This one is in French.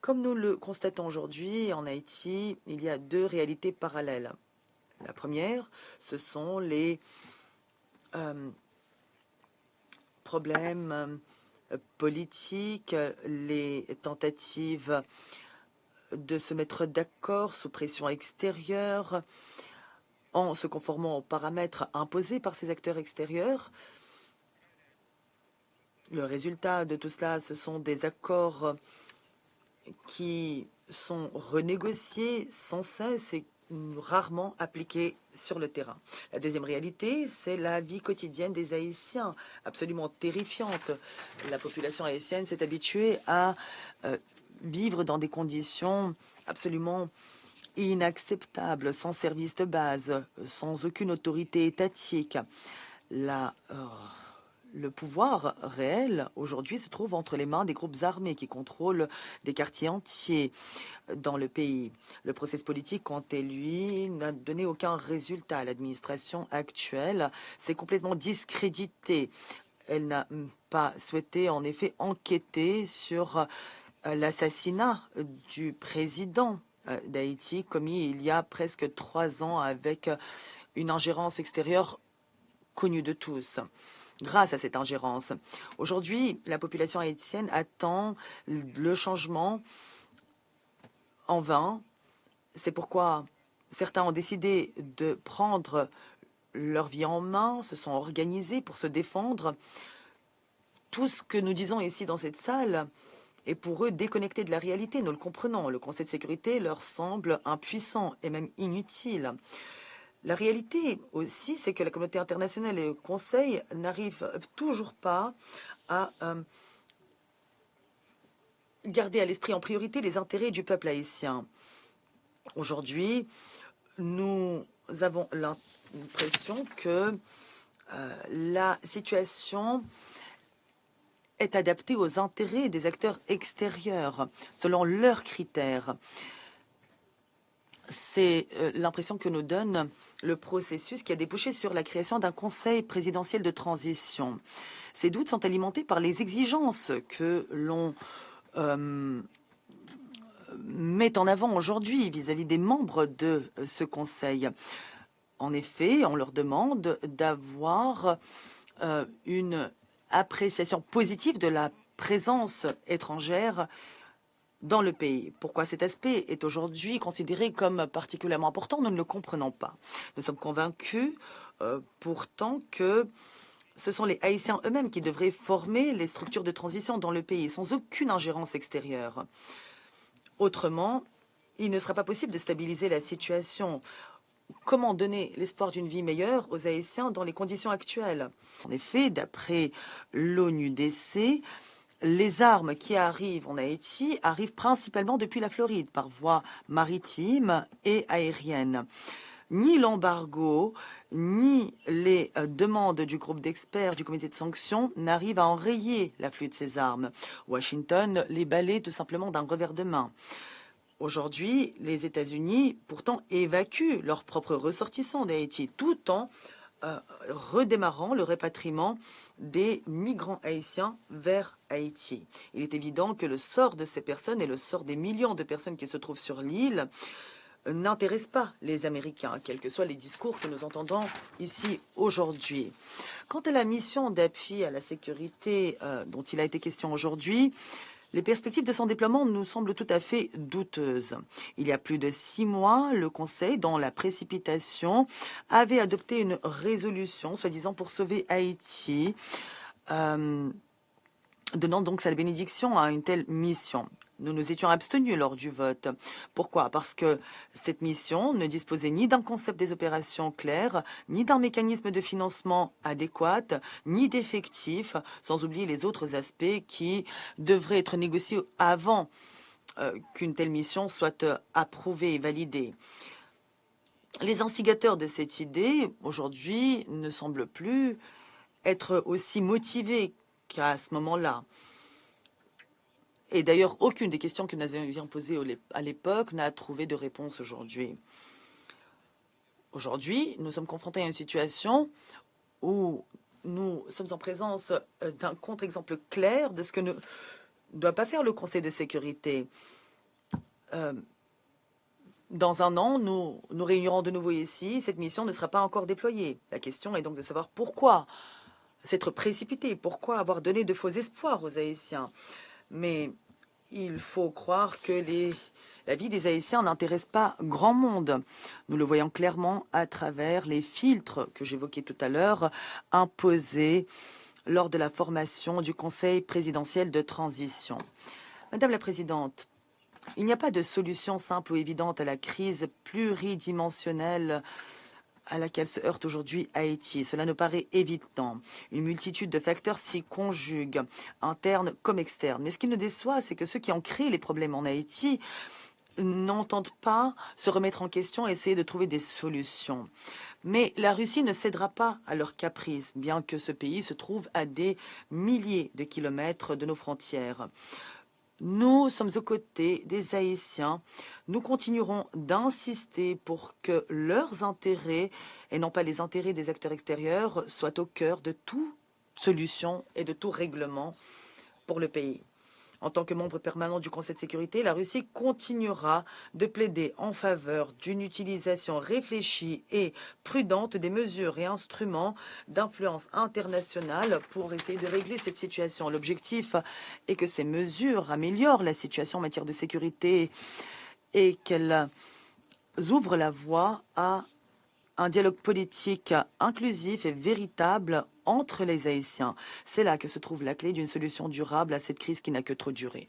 Comme nous le constatons aujourd'hui, en Haïti, il y a deux réalités parallèles. La première, ce sont les problèmes politiques, les tentatives de se mettre d'accord sous pression extérieure, en se conformant aux paramètres imposés par ces acteurs extérieurs. Le résultat de tout cela, ce sont des accords qui sont renégociés sans cesse et rarement appliqués sur le terrain. La deuxième réalité, c'est la vie quotidienne des Haïtiens, absolument terrifiante. La population haïtienne s'est habituée à vivre dans des conditions absolument inacceptables, sans service de base, sans aucune autorité étatique. Le pouvoir réel, aujourd'hui, se trouve entre les mains des groupes armés qui contrôlent des quartiers entiers dans le pays. Le processus politique, quant à lui, n'a donné aucun résultat. L'administration actuelle s'est complètement discréditée. Elle n'a pas souhaité, en effet, enquêter sur l'assassinat du président d'Haïti commis il y a presque 3 ans avec une ingérence extérieure connue de tous. Grâce à cette ingérence, aujourd'hui, la population haïtienne attend le changement en vain. C'est pourquoi certains ont décidé de prendre leur vie en main, se sont organisés pour se défendre. Tout ce que nous disons ici dans cette salle est pour eux déconnecté de la réalité. Nous le comprenons. Le Conseil de sécurité leur semble impuissant et même inutile. La réalité aussi, c'est que la communauté internationale et le Conseil n'arrivent toujours pas à garder à l'esprit en priorité les intérêts du peuple haïtien. Aujourd'hui, nous avons l'impression que la situation est adaptée aux intérêts des acteurs extérieurs, selon leurs critères. C'est l'impression que nous donne le processus qui a débouché sur la création d'un conseil présidentiel de transition. Ces doutes sont alimentés par les exigences que l'on met en avant aujourd'hui vis-à-vis des membres de ce conseil. En effet, on leur demande d'avoir une appréciation positive de la présence étrangère dans le pays. Pourquoi cet aspect est aujourd'hui considéré comme particulièrement important, nous ne le comprenons pas. Nous sommes convaincus pourtant que ce sont les Haïtiens eux-mêmes qui devraient former les structures de transition dans le pays, sans aucune ingérence extérieure. Autrement, il ne sera pas possible de stabiliser la situation. Comment donner l'espoir d'une vie meilleure aux Haïtiens dans les conditions actuelles? En effet, d'après l'ONUDC, les armes qui arrivent en Haïti arrivent principalement depuis la Floride, par voie maritime et aérienne. Ni l'embargo, ni les demandes du groupe d'experts du comité de sanctions n'arrivent à enrayer l'afflux de ces armes. Washington les balaie tout simplement d'un revers de main. Aujourd'hui, les États-Unis, pourtant, évacuent leurs propres ressortissants d'Haïti, tout en redémarrant le rapatriement des migrants haïtiens vers Haïti. Il est évident que le sort de ces personnes et le sort des millions de personnes qui se trouvent sur l'île n'intéresse pas les Américains, quels que soient les discours que nous entendons ici aujourd'hui. Quant à la mission d'appui à la sécurité dont il a été question aujourd'hui, les perspectives de son déploiement nous semblent tout à fait douteuses. Il y a plus de 6 mois, le Conseil, dans la précipitation, avait adopté une résolution, soi-disant pour sauver Haïti, donnant donc sa bénédiction à une telle mission. Nous nous étions abstenus lors du vote. Pourquoi? Parce que cette mission ne disposait ni d'un concept des opérations clair, ni d'un mécanisme de financement adéquat, ni d'effectifs, sans oublier les autres aspects qui devraient être négociés avant qu'une telle mission soit approuvée et validée. Les instigateurs de cette idée, aujourd'hui, ne semblent plus être aussi motivés qu'à ce moment-là. Et d'ailleurs, aucune des questions que nous avions posées à l'époque n'a trouvé de réponse aujourd'hui. Aujourd'hui, nous sommes confrontés à une situation où nous sommes en présence d'un contre-exemple clair de ce que ne doit pas faire le Conseil de sécurité. Dans un an, nous nous réunirons de nouveau ici. Cette mission ne sera pas encore déployée. La question est donc de savoir pourquoi s'être précipité, pourquoi avoir donné de faux espoirs aux Haïtiens. Mais il faut croire que la vie des Haïtiens n'intéresse pas grand monde. Nous le voyons clairement à travers les filtres que j'évoquais tout à l'heure, imposés lors de la formation du Conseil présidentiel de transition. Madame la Présidente, il n'y a pas de solution simple ou évidente à la crise pluridimensionnelle à laquelle se heurte aujourd'hui Haïti. Cela nous paraît évident. Une multitude de facteurs s'y conjuguent, internes comme externes. Mais ce qui nous déçoit, c'est que ceux qui ont créé les problèmes en Haïti n'entendent pas se remettre en question et essayer de trouver des solutions. Mais la Russie ne cédera pas à leurs caprices, bien que ce pays se trouve à des milliers de kilomètres de nos frontières. Nous sommes aux côtés des Haïtiens. Nous continuerons d'insister pour que leurs intérêts, et non pas les intérêts des acteurs extérieurs, soient au cœur de toute solution et de tout règlement pour le pays. En tant que membre permanent du Conseil de sécurité, la Russie continuera de plaider en faveur d'une utilisation réfléchie et prudente des mesures et instruments d'influence internationale pour essayer de régler cette situation. L'objectif est que ces mesures améliorent la situation en matière de sécurité et qu'elles ouvrent la voie à un dialogue politique inclusif et véritable entre les Haïtiens. C'est là que se trouve la clé d'une solution durable à cette crise qui n'a que trop duré.